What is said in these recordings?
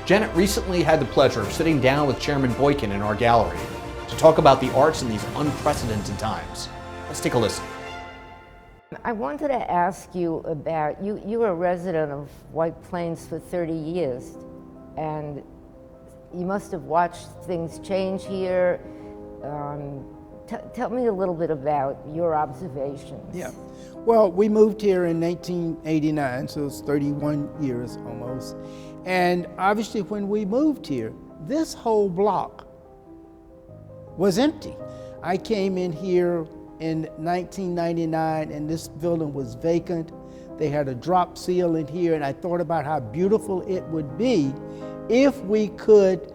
Janet recently had the pleasure of sitting down with Chairman Boykin in our gallery to talk about the arts in these unprecedented times. Let's take a listen. I wanted to ask you about, you were a resident of White Plains for 30 years, and you must have watched things change here. Tell me a little bit about your observations. Yeah. Well, we moved here in 1989, so it's 31 years almost. And obviously when we moved here, this whole block was empty. I came in here in 1999 and this building was vacant. They had a drop ceiling here, and I thought about how beautiful it would be if we could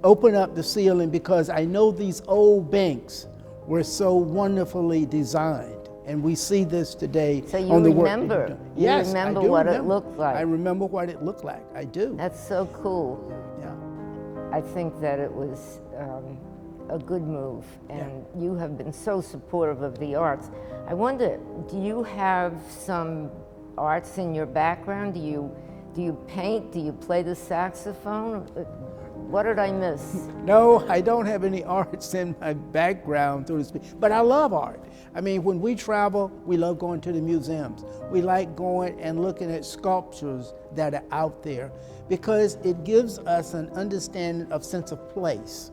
open up the ceiling, because I know these old banks were so wonderfully designed. And we see this today on the work. Yes, I do what remember. It looked like. I remember what it looked like. I do. That's so cool. Yeah. I think that it was a good move, and you have been so supportive of the arts. I wonder, do you have some arts in your background? Do you paint? Do you play the saxophone? What did I miss? No, I don't have any arts in my background, so to speak, but I love art. I mean, when we travel, we love going to the museums. We like going and looking at sculptures that are out there because it gives us an understanding of sense of place.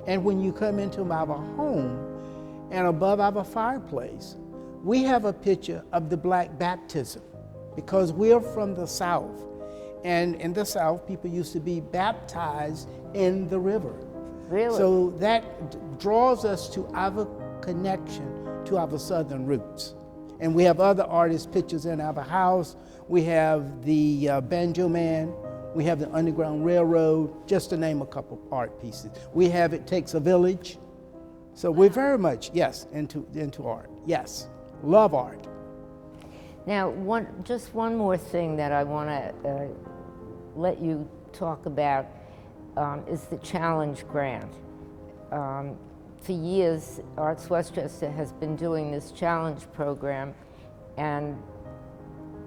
And when you come into our home and above our fireplace, we have a picture of the Black baptism because we're from the South. And in the South, people used to be baptized in the river. Really? So that draws us to our connection to our Southern roots. And we have other artists' pictures in our house. We have the Banjo Man. We have the Underground Railroad, just to name a couple art pieces. We have It Takes a Village. So we're very much, yes, into art. Yes, love art. Now, just one more thing that I want to let you talk about is the Challenge Grant. For years, Arts Westchester has been doing this Challenge program, and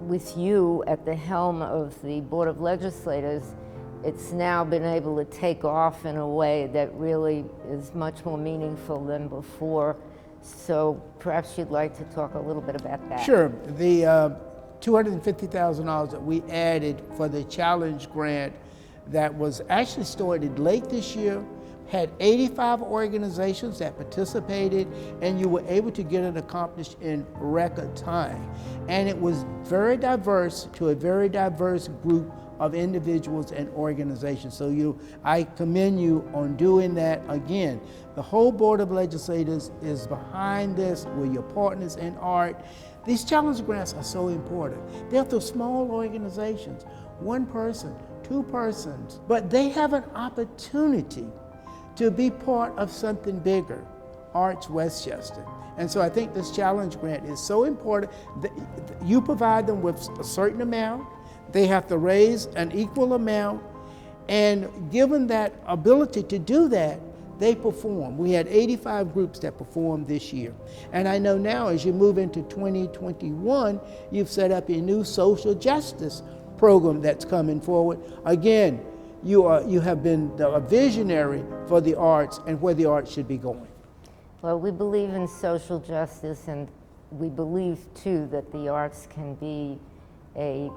with you at the helm of the Board of Legislators, it's now been able to take off in a way that really is much more meaningful than before. So perhaps you'd like to talk a little bit about that. Sure. The $250,000 that we added for the Challenge Grant that was actually started late this year, had 85 organizations that participated, and you were able to get it accomplished in record time. And it was very diverse to a very diverse group of individuals and organizations. So I commend you on doing that. Again, the whole Board of Legislators is behind this. We're your partners in art. These challenge grants are so important. They're for small organizations, one person, two persons, but they have an opportunity to be part of something bigger, Arts Westchester. And so I think this challenge grant is so important. You provide them with a certain amount, they have to raise an equal amount, and given that ability to do that, they perform. We had 85 groups that performed this year. And I know now as you move into 2021, you've set up a new social justice program that's coming forward. Again, you have been a visionary for the arts and where the arts should be going. Well, we believe in social justice, and we believe too that the arts can be a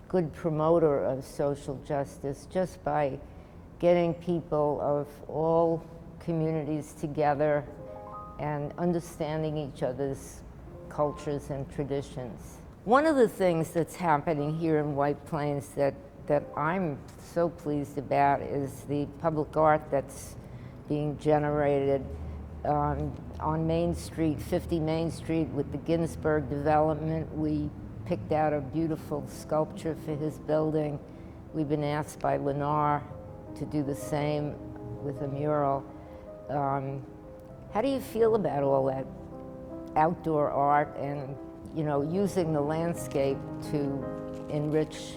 good promoter of social justice just by getting people of all communities together and understanding each other's cultures and traditions. One of the things that's happening here in White Plains that I'm so pleased about is the public art that's being generated on Main Street, 50 Main Street with the Ginsberg development. We picked out a beautiful sculpture for his building. We've been asked by Lennar to do the same with a mural. How do you feel about all that outdoor art and, you know, using the landscape to enrich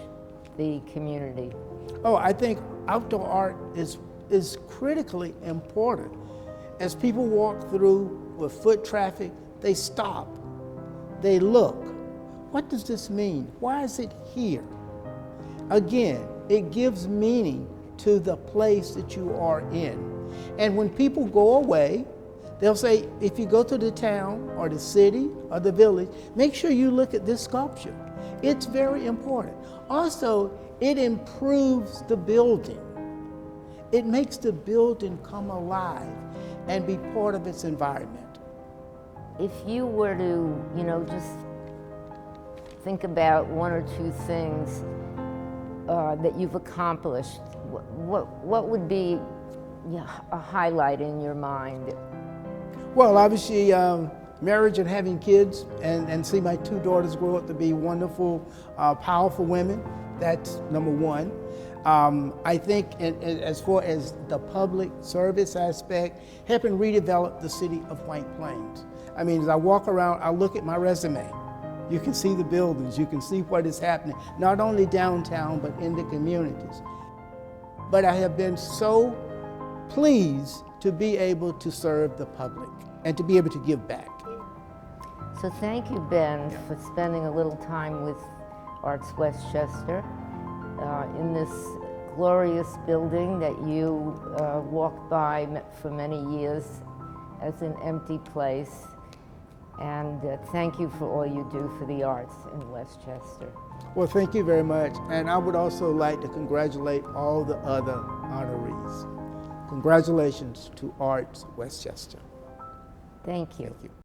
the community? Oh, I think outdoor art is critically important. As people walk through with foot traffic, they stop, they look. What does this mean? Why is it here? Again, it gives meaning to the place that you are in. And when people go away, they'll say, if you go to the town or the city or the village, make sure you look at this sculpture. It's very important. Also, it improves the building. It makes the building come alive and be part of its environment. If you were to, just think about one or two things that you've accomplished, what would be a highlight in your mind? Well, obviously, marriage and having kids and see my two daughters grow up to be wonderful, powerful women. That's number one. I think as far as the public service aspect, helping redevelop the city of White Plains. I mean, as I walk around, I look at my resume. You can see the buildings, you can see what is happening, not only downtown, but in the communities. But I have been so pleased to be able to serve the public and to be able to give back. So thank you, Ben, for spending a little time with Arts Westchester in this glorious building that you walked by for many years as an empty place. And thank you for all you do for the arts in Westchester. Well, thank you very much. And I would also like to congratulate all the other honorees. Congratulations to Arts Westchester. Thank you. Thank you.